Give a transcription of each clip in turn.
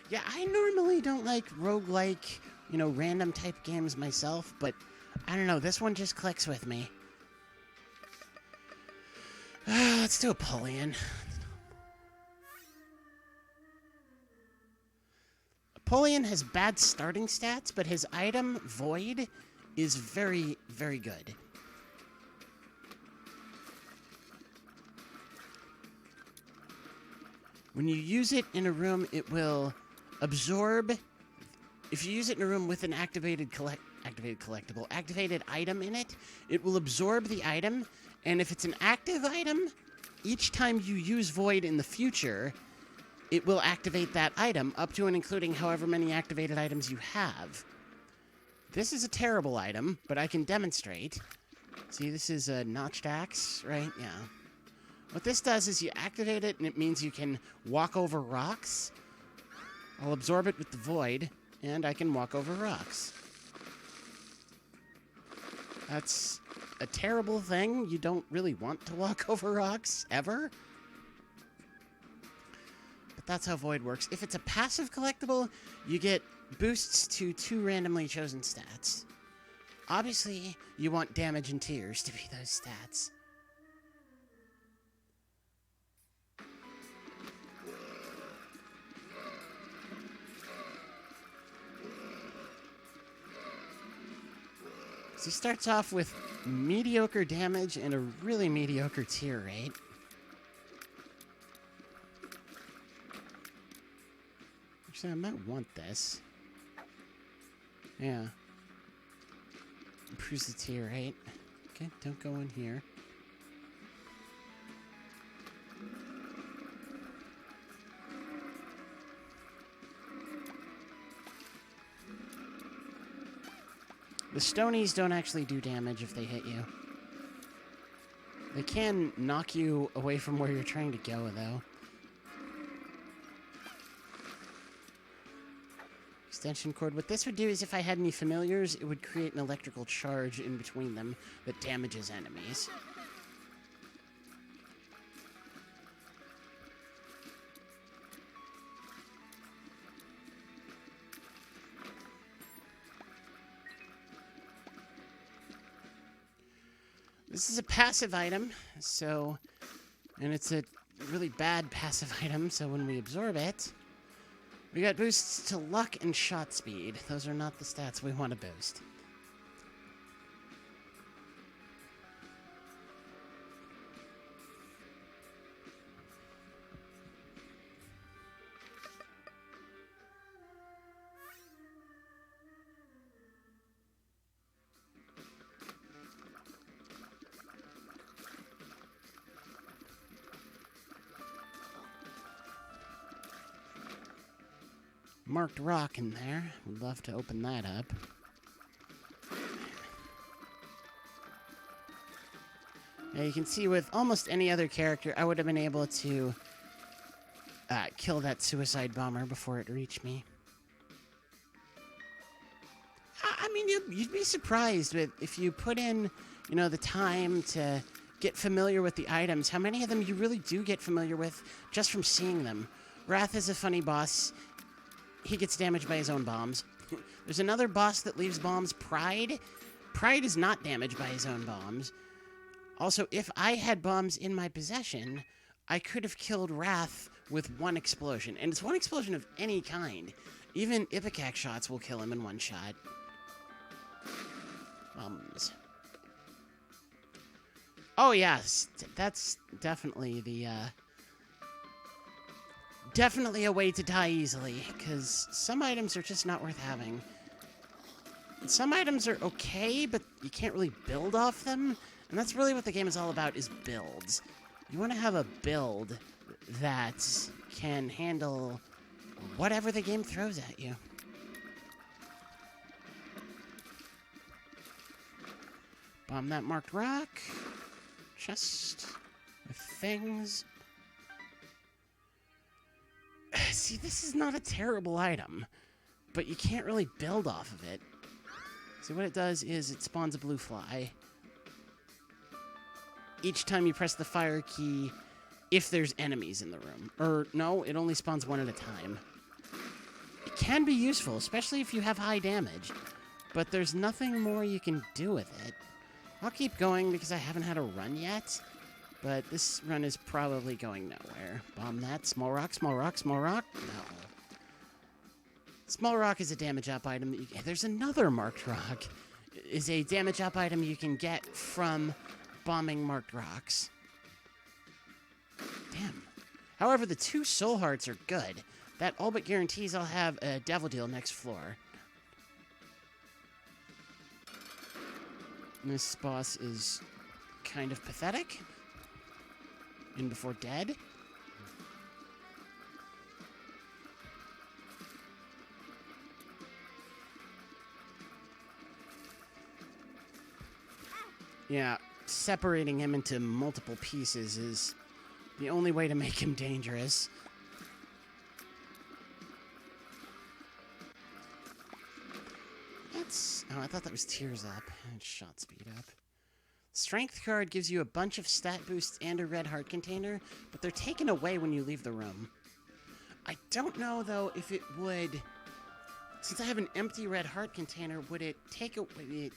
Yeah, I normally don't like roguelike, random type games myself, but I don't know, this one just clicks with me. Let's do Apollyon. Apollyon has bad starting stats, but his item, Void, is very, very good. When you use it in a room, it will absorb. If you use it in a room with an activated item in it, it will absorb the item. And if it's an active item, each time you use Void in the future, it will activate that item up to and including however many activated items you have. This is a terrible item, but I can demonstrate. See, this is a notched axe, right? Yeah. What this does is you activate it, and it means you can walk over rocks. I'll absorb it with the Void, and I can walk over rocks. That's a terrible thing. You don't really want to walk over rocks, ever. But that's how Void works. If it's a passive collectible, you get boosts to 2 randomly chosen stats. Obviously, you want damage and tears to be those stats. So he starts off with mediocre damage and a really mediocre tier rate. Actually, I might want this. Yeah. Improves the tier rate. Okay, don't go in here. The Stonies don't actually do damage if they hit you. They can knock you away from where you're trying to go, though. Extension cord. What this would do is if I had any familiars, it would create an electrical charge in between them that damages enemies. This is a passive item, and it's a really bad passive item, so when we absorb it, we got boosts to luck and shot speed. Those are not the stats we want to boost. Marked rock in there. Would love to open that up. Now you can see with almost any other character, I would have been able to kill that suicide bomber before it reached me. I mean, you'd be surprised if you put in, the time to get familiar with the items, how many of them you really do get familiar with just from seeing them. Wrath is a funny boss. He gets damaged by his own bombs. There's another boss that leaves bombs, Pride. Pride is not damaged by his own bombs. Also, if I had bombs in my possession, I could have killed Wrath with one explosion. And it's one explosion of any kind. Even Ipecac shots will kill him in one shot. Bombs. Oh, yes. That's definitely the, definitely a way to die easily, because some items are just not worth having. Some items are okay, but you can't really build off them, and that's really what the game is all about, is builds. You want to have a build that can handle whatever the game throws at you. Bomb that marked rock. Chest with things. See, this is not a terrible item, but you can't really build off of it. See, what it does is it spawns a blue fly. Each time you press the fire key, if there's enemies in the room. Or, no, it only spawns one at a time. can be useful, especially if you have high damage. But there's nothing more you can do with it. I'll keep going because I haven't had a run yet. But this run is probably going nowhere. Bomb that. Small rock, small rock, small rock. No. Small rock is a damage up item. That you get. There's another marked rock. Is a damage up item you can get from bombing marked rocks. Damn. However, the 2 soul hearts are good. That all but guarantees I'll have a devil deal next floor. And this boss is kind of pathetic. In before dead. Yeah, separating him into multiple pieces is the only way to make him dangerous. Oh, I thought that was tears up and shot speed up. Strength card gives you a bunch of stat boosts and a red heart container, but they're taken away when you leave the room. I don't know, though, if it would... Since I have an empty red heart container, would it take away...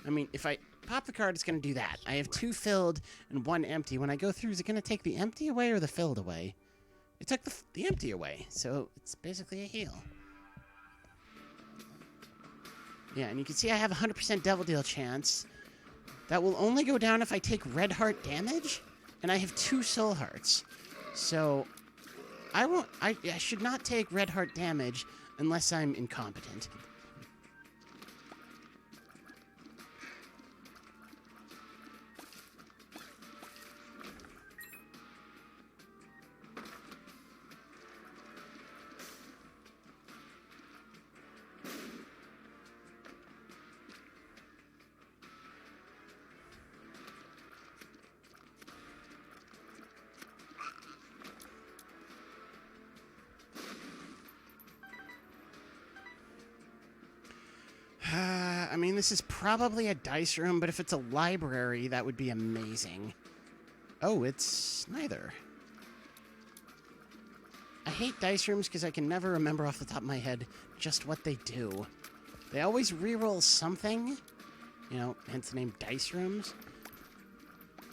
I mean, if I pop the card, it's going to do that. I have 2 filled and 1 empty. When I go through, is it going to take the empty away or the filled away? It took the empty away, so it's basically a heal. Yeah, and you can see I have a 100% devil deal chance. That will only go down if I take red heart damage, and I have 2 soul hearts. So, I should not take red heart damage unless I'm incompetent. I mean, this is probably a dice room, but if it's a library, that would be amazing. Oh, it's neither. I hate dice rooms because I can never remember off the top of my head just what they do. They always reroll something, you know, hence the name dice rooms.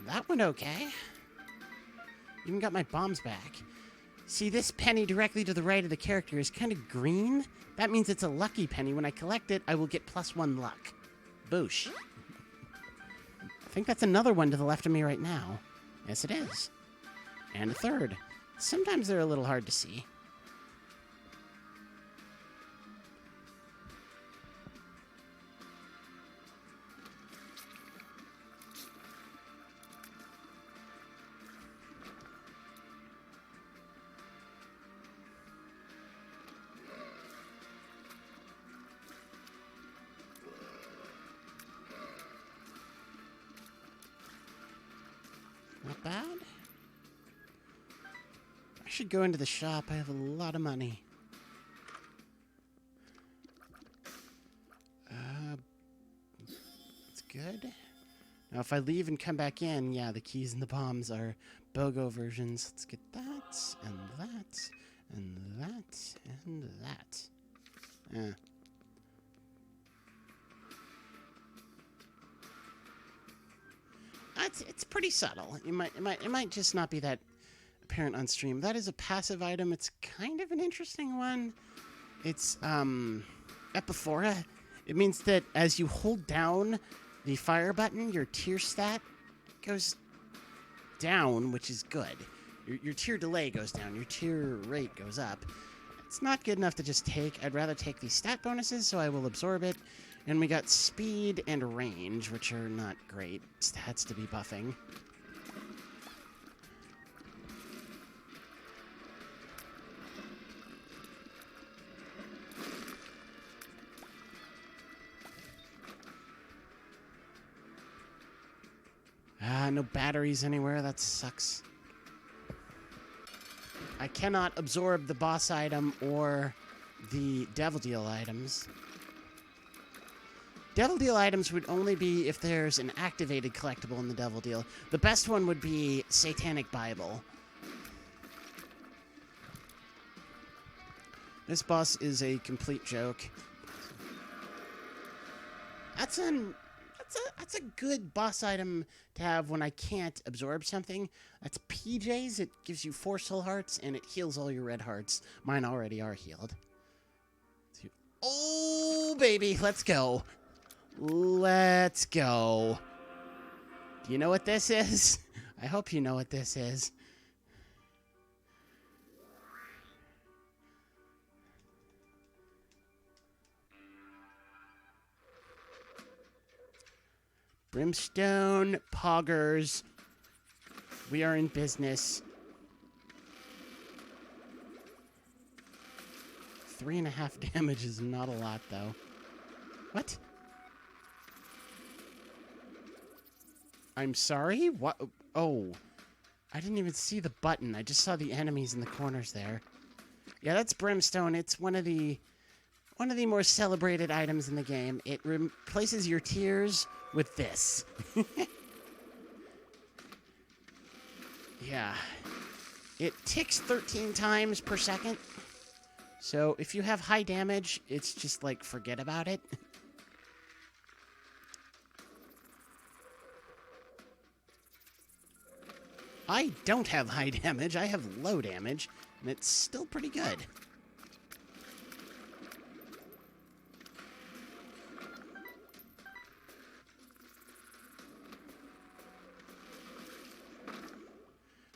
That went okay. Even got my bombs back. See, this penny directly to the right of the character is kind of green. That means it's a lucky penny. When I collect it, I will get +1 luck. Boosh. I think that's another one to the left of me right now. Yes, it is. And a third. Sometimes they're a little hard to see. Not bad. I should go into the shop. I have a lot of money. That's good. Now, if I leave and come back in, yeah, the keys and the bombs are BOGO versions. Let's get that, and that, and that, and that. Yeah. It's pretty subtle. It might just not be that apparent on stream. That is a passive item. It's kind of an interesting one. It's Epiphora. It means that as you hold down the fire button, your tier stat goes down, which is good. Your tier delay goes down. Your tier rate goes up. It's not good enough to just take. I'd rather take these stat bonuses, so I will absorb it. And we got speed and range, which are not great stats to be buffing. No batteries anywhere. That sucks. I cannot absorb the boss item or the devil deal items. Devil deal items would only be if there's an activated collectible in the devil deal. The best one would be Satanic Bible. This boss is a complete joke. That's a good boss item to have when I can't absorb something. That's PJ's. It gives you 4 soul hearts, and it heals all your red hearts. Mine already are healed. Oh, baby, let's go. Let's go. Do you know what this is? I hope you know what this is. Brimstone, poggers. We are in business. 3.5 damage is not a lot, though. What? I'm sorry? What? Oh. I didn't even see the button. I just saw the enemies in the corners there. Yeah, that's Brimstone. It's one of the more celebrated items in the game. It replaces your tears with this. Yeah. It ticks 13 times per second. So if you have high damage, it's just like, forget about it. I don't have high damage. I have low damage, and it's still pretty good.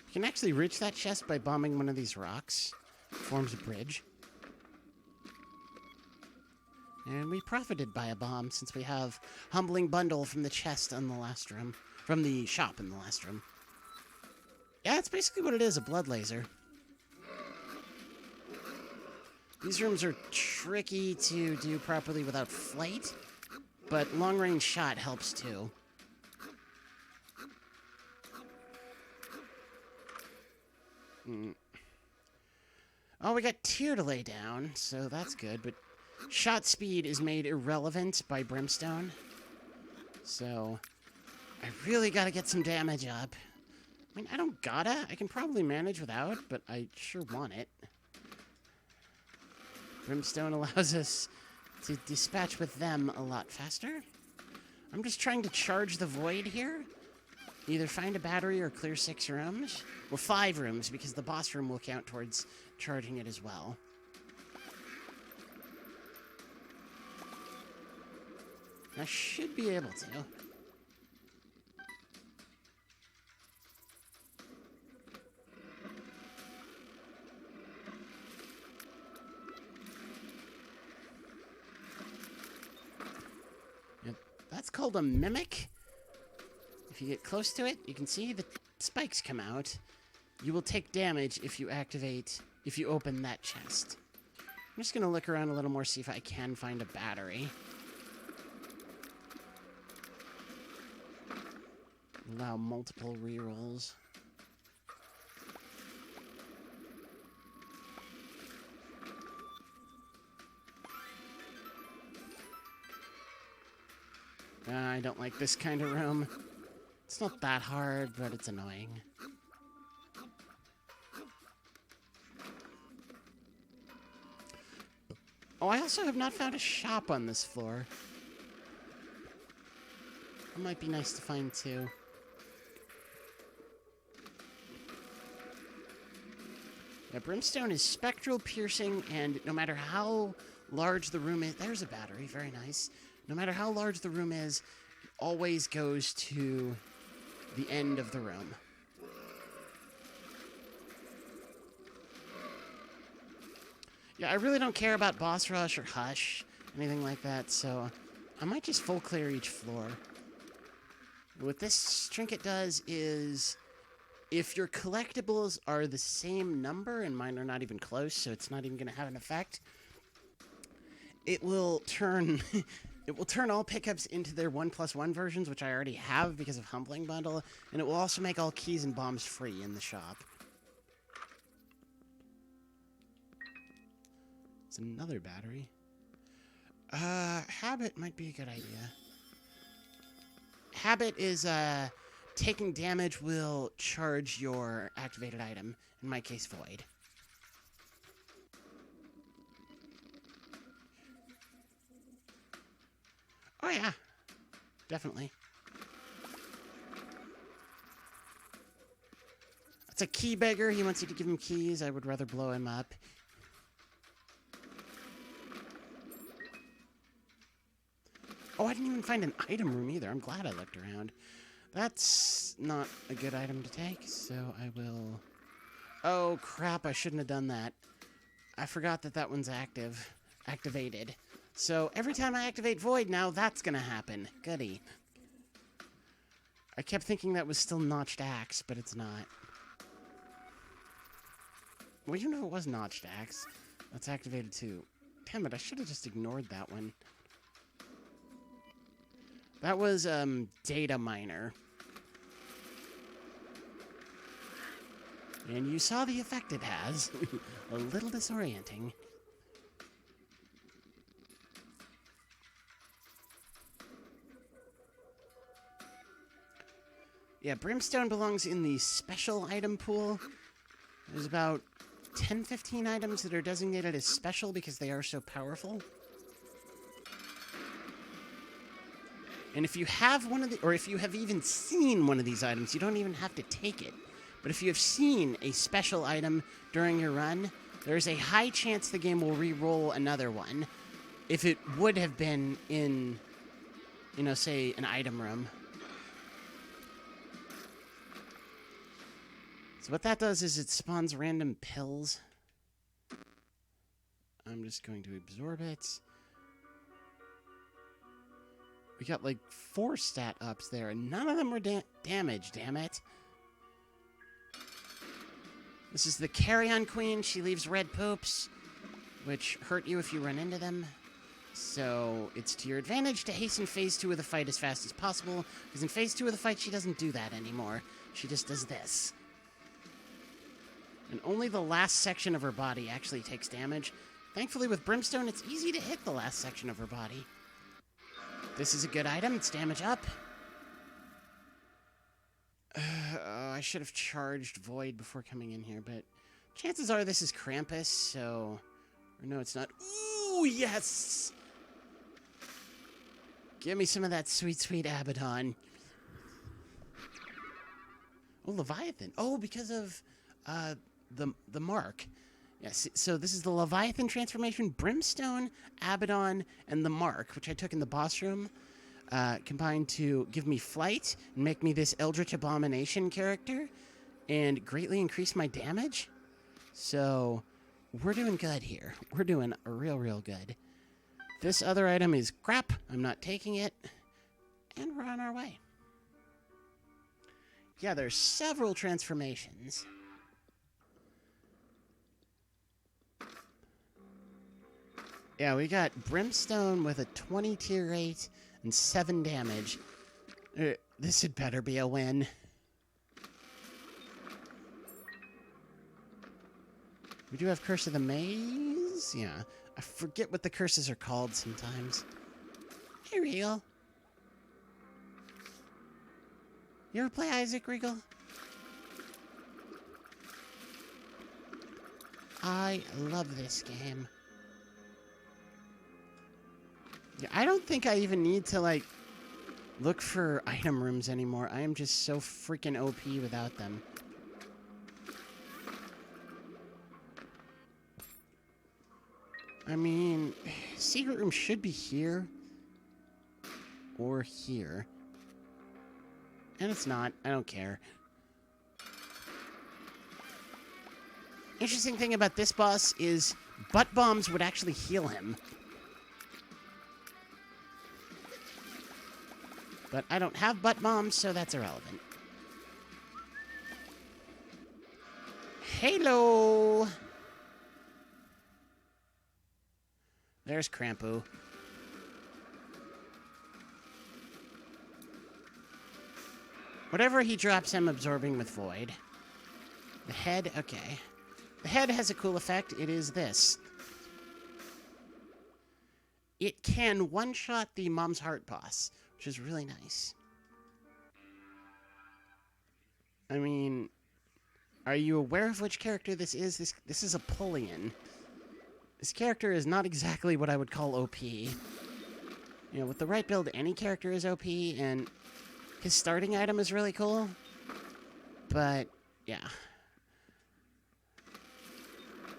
You can actually reach that chest by bombing one of these rocks. It forms a bridge. And we profited by a bomb since we have Humbling Bundle from the chest in the last room. From the shop in the last room. Yeah, it's basically what it is, a blood laser. These rooms are tricky to do properly without flight, but long-range shot helps too. Oh, we got tier to lay down, so that's good, but shot speed is made irrelevant by Brimstone. So, I really gotta get some damage up. I mean, I don't gotta. I can probably manage without, but I sure want it. Brimstone allows us to dispatch with them a lot faster. I'm just trying to charge the void here. Either find a battery or clear 6 rooms. Well, 5 rooms, because the boss room will count towards charging it as well. I should be able to. Yep, that's called a mimic. If you get close to it, you can see the spikes come out. You will take damage if you open that chest. I'm just going to look around a little more, see if I can find a battery. Allow multiple rerolls. I don't like this kind of room. It's not that hard, but it's annoying. Oh, I also have not found a shop on this floor. It might be nice to find too. Yeah, Brimstone is spectral, piercing, and no matter how large the room is... There's a battery, very nice. No matter how large the room is, it always goes to the end of the room. Yeah, I really don't care about boss rush or hush, anything like that, so I might just full clear each floor. What this trinket does is, if your collectibles are the same number, and mine are not even close, so it's not even going to have an effect, it will turn... It will turn all pickups into their 1+1 versions, which I already have because of Humbling Bundle, and it will also make all keys and bombs free in the shop. It's another battery. Habit might be a good idea. Habit is, taking damage will charge your activated item, in my case, Void. yeah. Definitely. It's a key beggar. He wants you to give him keys. I would rather blow him up. Oh, I didn't even find an item room either. I'm glad I looked around. That's not a good item to take, so I will... Oh, crap. I shouldn't have done that. I forgot that that one's activated. So every time I activate Void now, that's going to happen. Goody. I kept thinking that was still Notched Axe, but it's not. Well, you know it was Notched Axe. That's activated too. Damn it, I should have just ignored that one. That was, Data Miner. And you saw the effect it has. A little disorienting. Yeah, Brimstone belongs in the special item pool. There's about 10-15 items that are designated as special because they are so powerful. And if you have one of the, or if you have even seen one of these items, you don't even have to take it. But if you have seen a special item during your run, there's a high chance the game will re-roll another one. If it would have been in, you know, say, an item room. So what that does is it spawns random pills. I'm just going to absorb it. We got like 4 stat ups there, and none of them were damaged, damn it. This is the Carrion Queen. She leaves red poops, which hurt you if you run into them. So it's to your advantage to hasten phase 2 of the fight as fast as possible, because in phase 2 of the fight, she doesn't do that anymore. She just does this. And only the last section of her body actually takes damage. Thankfully, with Brimstone, it's easy to hit the last section of her body. This is a good item. It's damage up. I should have charged Void before coming in here, but chances are this is Krampus, so... Or no, it's not. Ooh, yes! Give me some of that sweet, sweet Abaddon. Oh, Leviathan. Oh, because of the mark. Yes, so this is the Leviathan transformation, Brimstone, Abaddon, and the Mark, which I took in the boss room, combined to give me flight and make me this Eldritch Abomination character, and greatly increase my damage. So, we're doing good here. We're doing real, real good. This other item is crap. I'm not taking it. And we're on our way. Yeah, there's several transformations. Yeah, we got Brimstone with a 20 tier rate and 7 damage. This had better be a win. We do have Curse of the Maze. Yeah, I forget what the curses are called sometimes. Hey, Regal. You ever play Isaac, Regal? I love this game. Yeah, I don't think I even need to, like, look for item rooms anymore. I am just so freaking OP without them. I mean, secret room should be here. Or here. And it's not. I don't care. Interesting thing about this boss is butt bombs would actually heal him. But I don't have butt bombs, so that's irrelevant. Halo! There's Krampu. Whatever he drops, I'm absorbing with Void. The head, okay. The head has a cool effect. It is this. It can one-shot the Mom's Heart boss, which is really nice. I mean, are you aware of which character this is? This is Apollyon. This character is not exactly what I would call OP. You know, with the right build, any character is OP, and his starting item is really cool. But, yeah.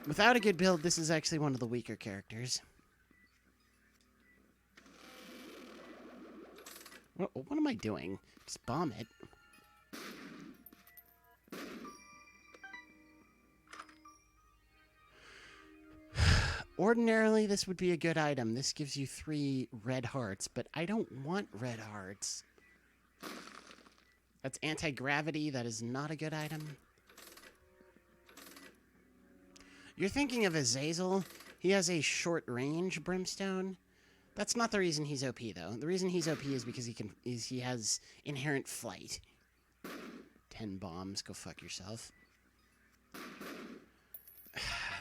Without a good build, this is actually one of the weaker characters. What am I doing? Just bomb it. Ordinarily, this would be a good item. This gives you 3 red hearts, but I don't want red hearts. That's anti-gravity. That is not a good item. You're thinking of Azazel. He has a short-range brimstone. That's not the reason he's OP, though. The reason he's OP is because he has inherent flight. 10 bombs. Go fuck yourself.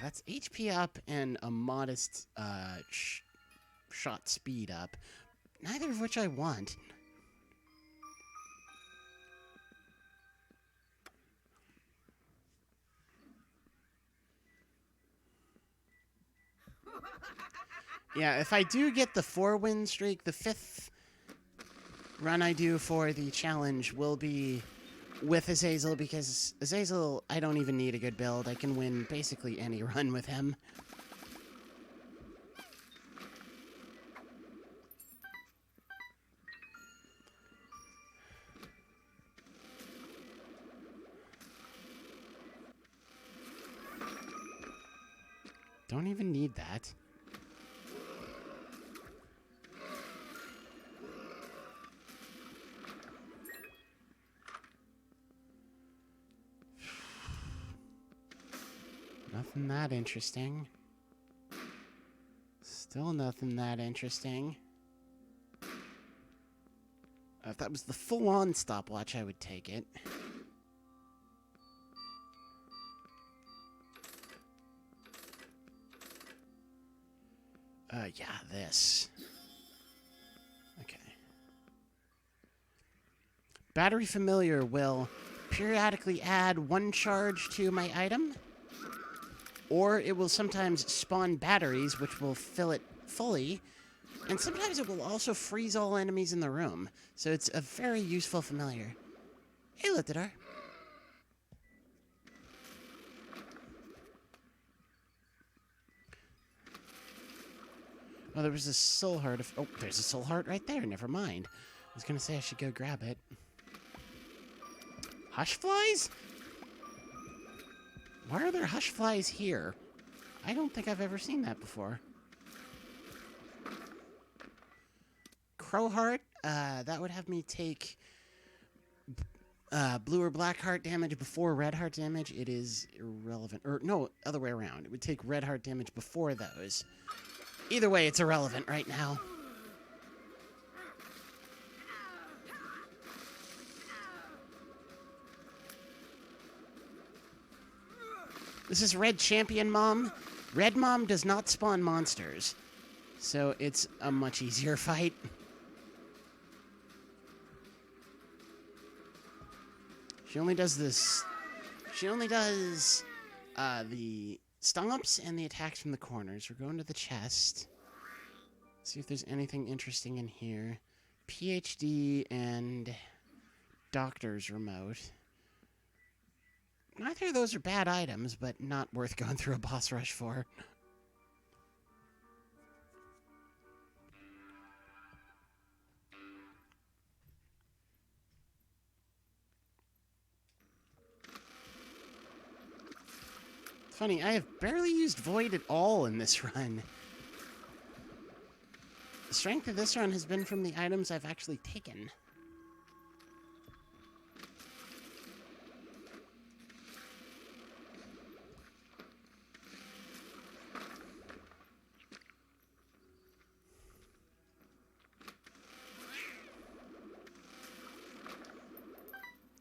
That's HP up and a modest shot speed up. Neither of which I want. Yeah, if I do get the 4-win streak, the 5th run I do for the challenge will be with Azazel, because Azazel, I don't even need a good build. I can win basically any run with him. Don't even need that. Nothing that interesting. Still nothing that interesting. If that was the full-on stopwatch, I would take it. Yeah, this. Okay. Battery Familiar will periodically add 1 charge to my item, or it will sometimes spawn batteries, which will fill it fully, and sometimes it will also freeze all enemies in the room. So it's a very useful familiar. Hey, Litidar. Oh, there was a soul heart. Oh, there's a soul heart right there. Never mind. I was going to say I should go grab it. Hush flies? Why are there hush flies here? I don't think I've ever seen that before. Crow heart? That would have me take blue or black heart damage before red heart damage. It is irrelevant. Or, no, other way around. It would take red heart damage before those. Either way, it's irrelevant right now. This is Red Champion Mom. Red Mom does not spawn monsters, so it's a much easier fight. She only does this. She only does the stomps and the attacks from the corners. We're going to the chest. See if there's anything interesting in here. PhD and Doctor's Remote. Neither of those are bad items, but not worth going through a boss rush for. It's funny, I have barely used Void at all in this run. The strength of this run has been from the items I've actually taken.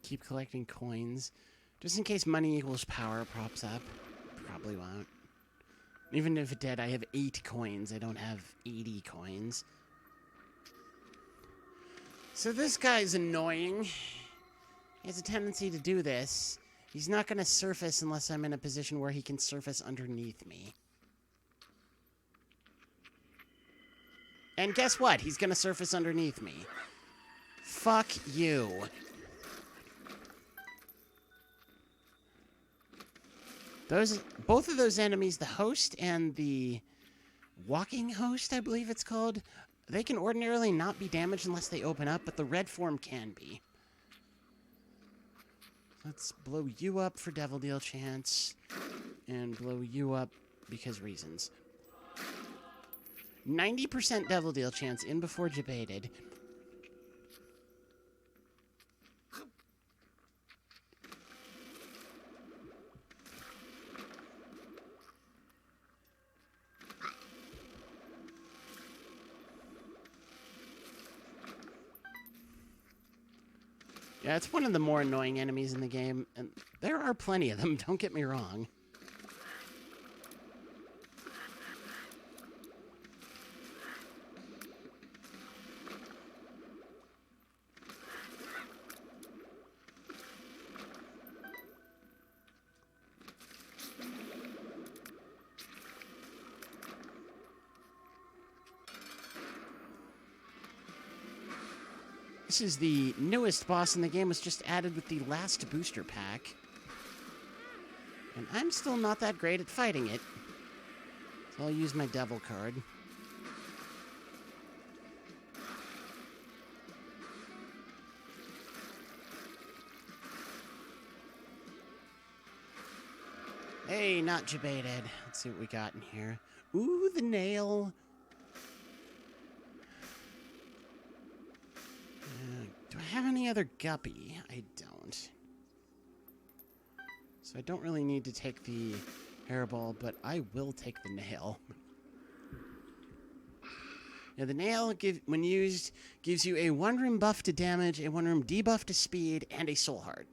Keep collecting coins. Just in case money equals power pops up. Probably won't. Even if it did, I have 8 coins. I don't have 80 coins. So this guy's annoying. He has a tendency to do this. He's not going to surface unless I'm in a position where he can surface underneath me. And guess what? He's gonna surface underneath me. Fuck you. Both of those enemies, the host and the walking host, I believe it's called, they can ordinarily not be damaged unless they open up, but the red form can be. Let's blow you up for Devil Deal chance, and blow you up because reasons. 90% Devil Deal chance in before debated. Yeah, it's one of the more annoying enemies in the game, and there are plenty of them, don't get me wrong. This is the newest boss in the game, was just added with the last booster pack. And I'm still not that great at fighting it. So I'll use my devil card. Hey, not debated. Let's see what we got in here. Ooh, the nail. Do I have any other guppy? I don't. So I don't really need to take the hairball, but I will take the nail. Yeah, the nail, when used, gives you a 1-room buff to damage, a 1-room debuff to speed, and a soul heart.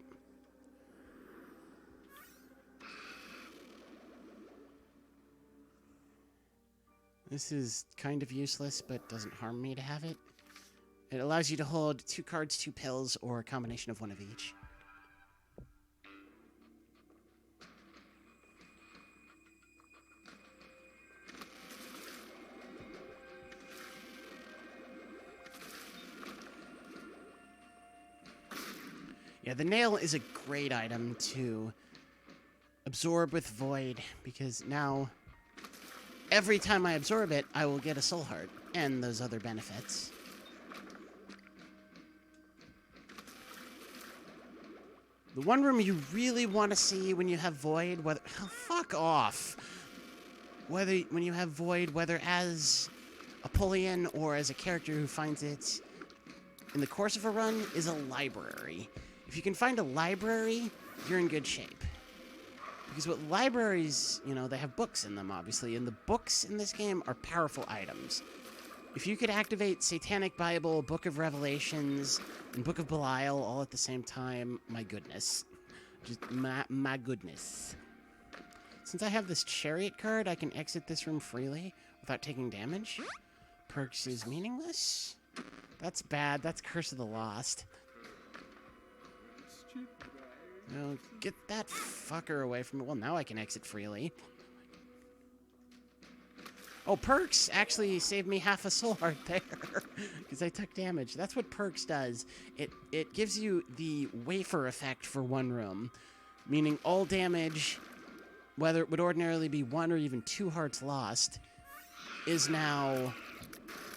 This is kind of useless, but doesn't harm me to have it. It allows you to hold 2 cards, 2 pills, or a combination of one of each. Yeah, the nail is a great item to absorb with Void, because now every time I absorb it, I will get a soul heart and those other benefits. The one room you really want to see when you have Void, whether... Oh, fuck off! When you have Void, whether as Apollyon or as a character who finds it in the course of a run, is a library. If you can find a library, you're in good shape. Because what libraries, you know, they have books in them, obviously, and the books in this game are powerful items. If you could activate Satanic Bible, Book of Revelations, and Book of Belial all at the same time, my goodness. Just my goodness. Since I have this Chariot card, I can exit this room freely without taking damage. Perks is meaningless. That's bad. That's Curse of the Lost. Oh, get that fucker away from me. Well, now I can exit freely. Oh, perks actually saved me half a soul heart there because I took damage. That's what perks does. It gives you the wafer effect for one room, meaning all damage, whether it would ordinarily be 1 or even 2 hearts lost, is now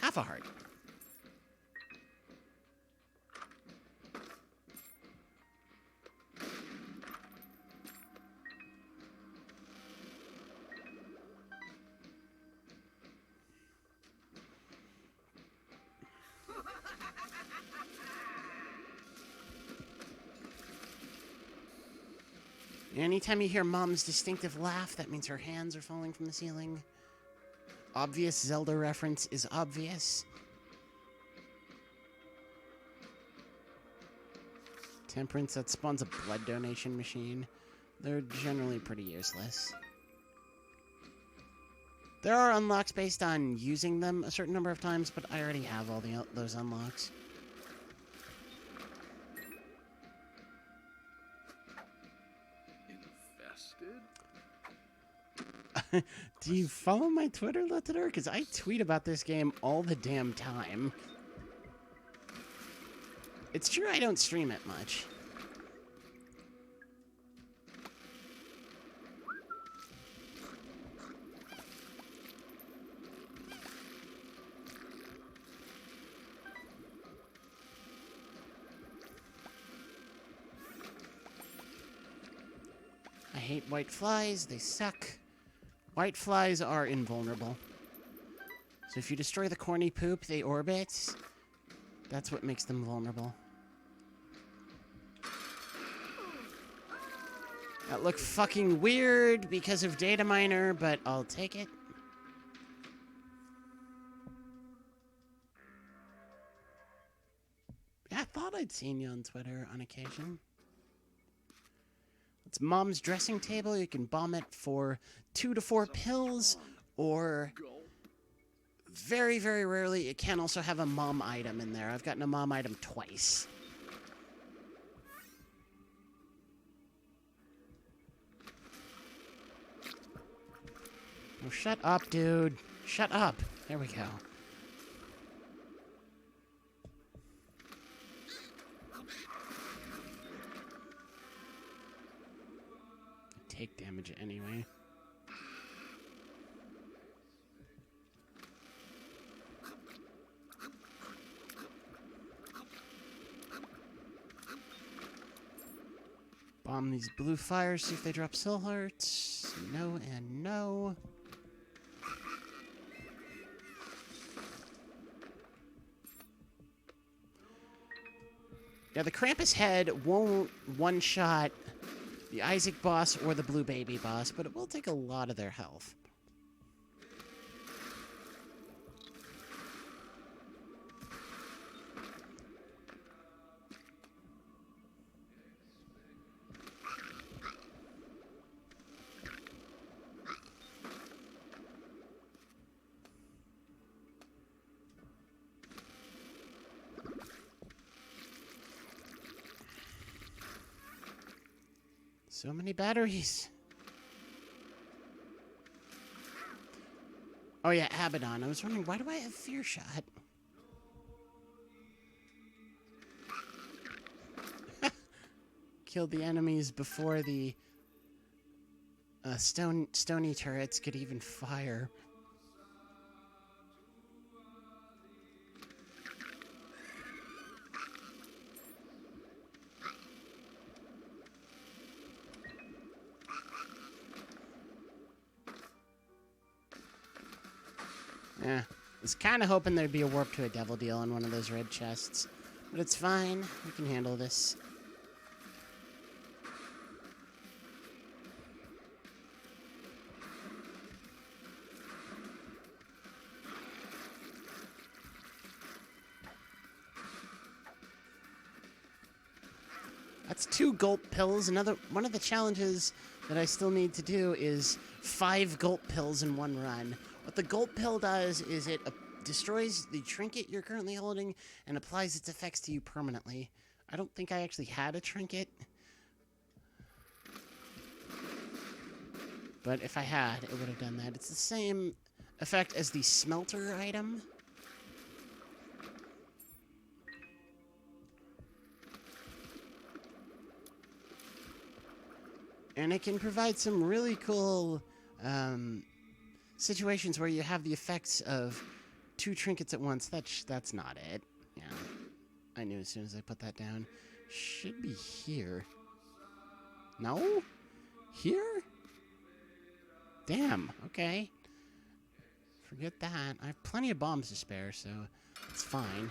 half a heart. Anytime you hear Mom's distinctive laugh, that means her hands are falling from the ceiling. Obvious Zelda reference is obvious. Temperance, that spawns a blood donation machine. They're generally pretty useless. There are unlocks based on using them a certain number of times, but I already have all those unlocks. Do you follow my Twitter, Littler? Because I tweet about this game all the damn time. It's true I don't stream it much. I hate white flies. They suck. White flies are invulnerable. So if you destroy the corny poop they orbit, that's what makes them vulnerable. That looked fucking weird because of data miner, but I'll take it. Yeah, I thought I'd seen you on Twitter on occasion. It's Mom's dressing table. You can bomb it for 2 to 4 pills, or very, very rarely it can also have a mom item in there. I've gotten a mom item twice. Oh, shut up, dude. Shut up. There we go. Take damage anyway. Bomb these blue fires, see if they drop soul hearts. No and no. Yeah, the Krampus head won't one-shot the Isaac boss or the blue baby boss, but it will take a lot of their health. So many batteries. Oh yeah, Abaddon. I was wondering, why do I have Fear Shot? Killed the enemies before the stony turrets could even fire. Yeah, I was kind of hoping there'd be a warp to a devil deal on one of those red chests. But it's fine. We can handle this. That's 2 gulp pills. Another one of the challenges that I still need to do is 5 gulp pills in one run. What the gulp pill does is it destroys the trinket you're currently holding and applies its effects to you permanently. I don't think I actually had a trinket. But if I had, it would have done that. It's the same effect as the smelter item. And it can provide some really cool situations where you have the effects of 2 trinkets at once. That's not it. Yeah, I knew as soon as I put that down. Should be here. No? Here? Damn, okay. Forget that. I have plenty of bombs to spare, so it's fine.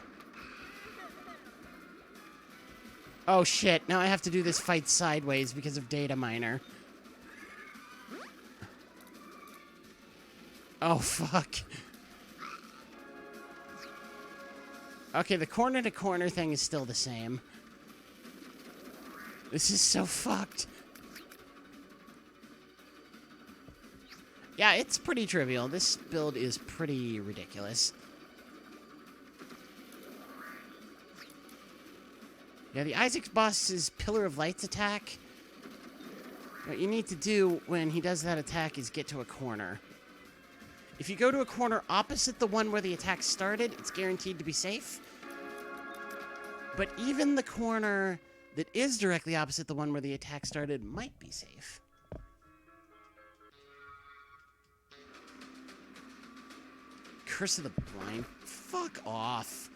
Oh shit, now I have to do this fight sideways because of data miner. Oh fuck. Okay, the corner to corner thing is still the same. This is so fucked. Yeah, it's pretty trivial. This build is pretty ridiculous. Yeah, the Isaac's boss's Pillar of Light's attack What you need to do when he does that attack is get to a corner. If you go to a corner opposite the one where the attack started, it's guaranteed to be safe. But even the corner that is directly opposite the one where the attack started might be safe. Curse of the Blind. Fuck off.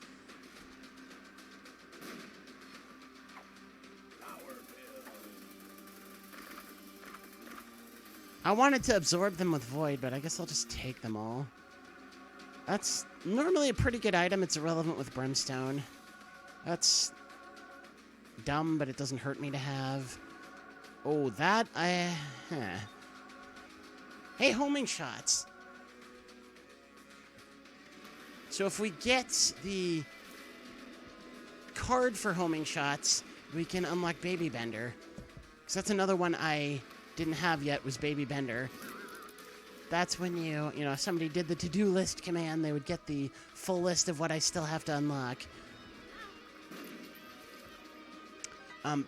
I wanted to absorb them with Void, but I guess I'll just take them all. That's normally a pretty good item. It's irrelevant with Brimstone. That's dumb, but it doesn't hurt me to have. Oh, that Hey, homing shots. So if we get the card for homing shots, we can unlock Baby Bender. Because that's another one I didn't have yet, was Baby Bender. That's when you know, if somebody did the to-do list command, they would get the full list of what I still have to unlock.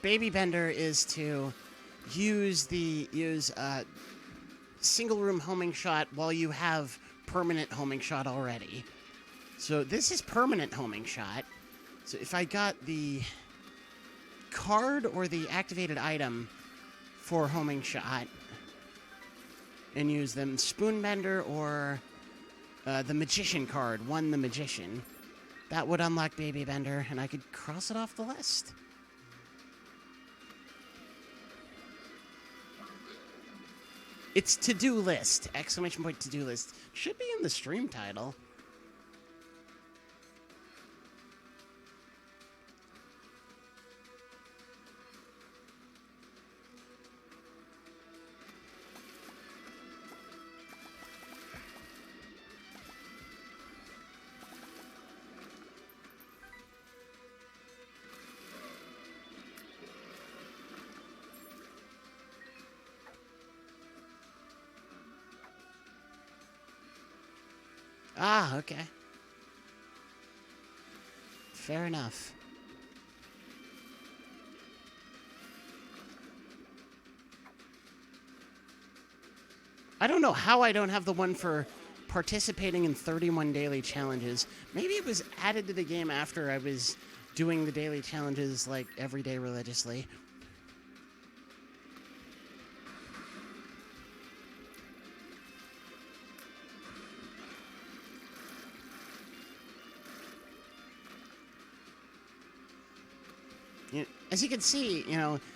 Baby Bender is to use single room homing shot while you have permanent homing shot already. So this is permanent homing shot. So if I got the card or the activated item for homing shot and use them, Spoonbender or the Magician card, the Magician, that would unlock Baby Bender, and I could cross it off the list. It's to-do list, exclamation point to-do list. Should be in the stream title. Ah, okay. Fair enough. I don't know how I don't have the one for participating in 31 daily challenges. Maybe it was added to the game after I was doing the daily challenges, like, every day religiously. As you can see,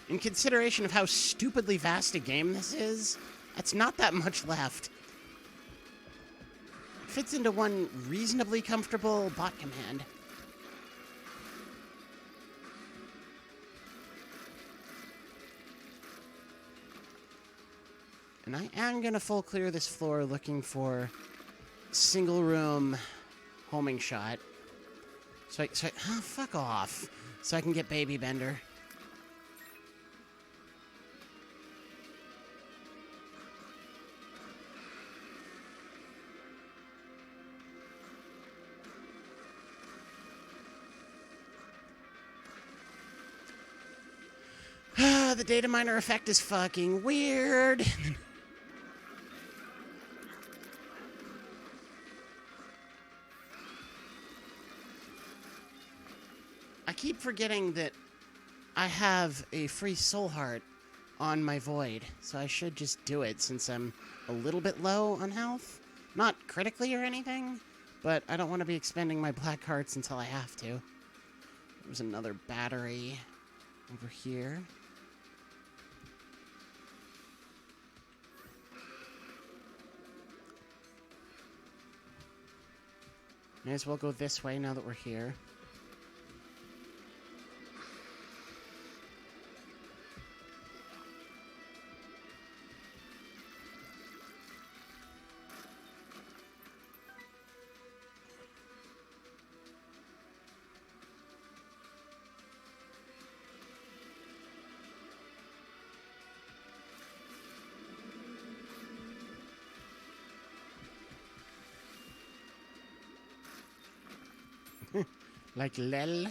in consideration of how stupidly vast a game this is, that's not that much left. It fits into one reasonably comfortable bot command. And I am going to full clear this floor looking for single room homing shot. Fuck off. So I can get Baby Bender. The data miner effect is fucking weird. I keep forgetting that I have a free soul heart on my Void, so I should just do it since I'm a little bit low on health. Not critically or anything, but I don't want to be expending my black hearts until I have to. There's another battery over here. May as well go this way now that we're here. Like lel.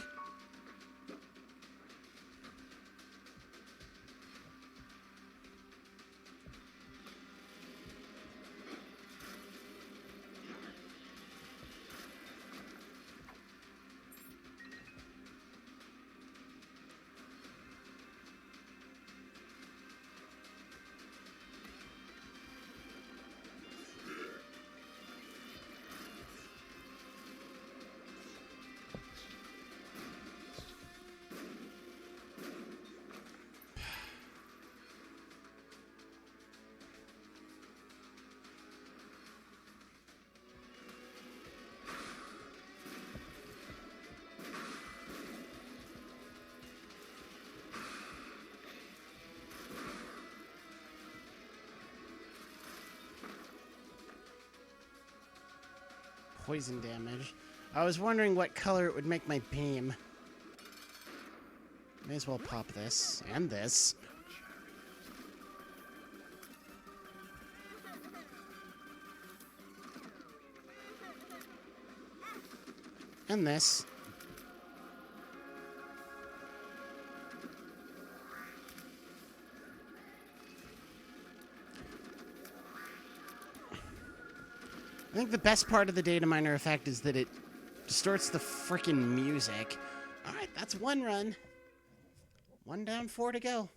poison damage. I was wondering what color it would make my beam. May as well pop this and this. And this. I think the best part of the data miner effect is that it distorts the frickin' music. Alright, that's one run. 1 down, 4 to go.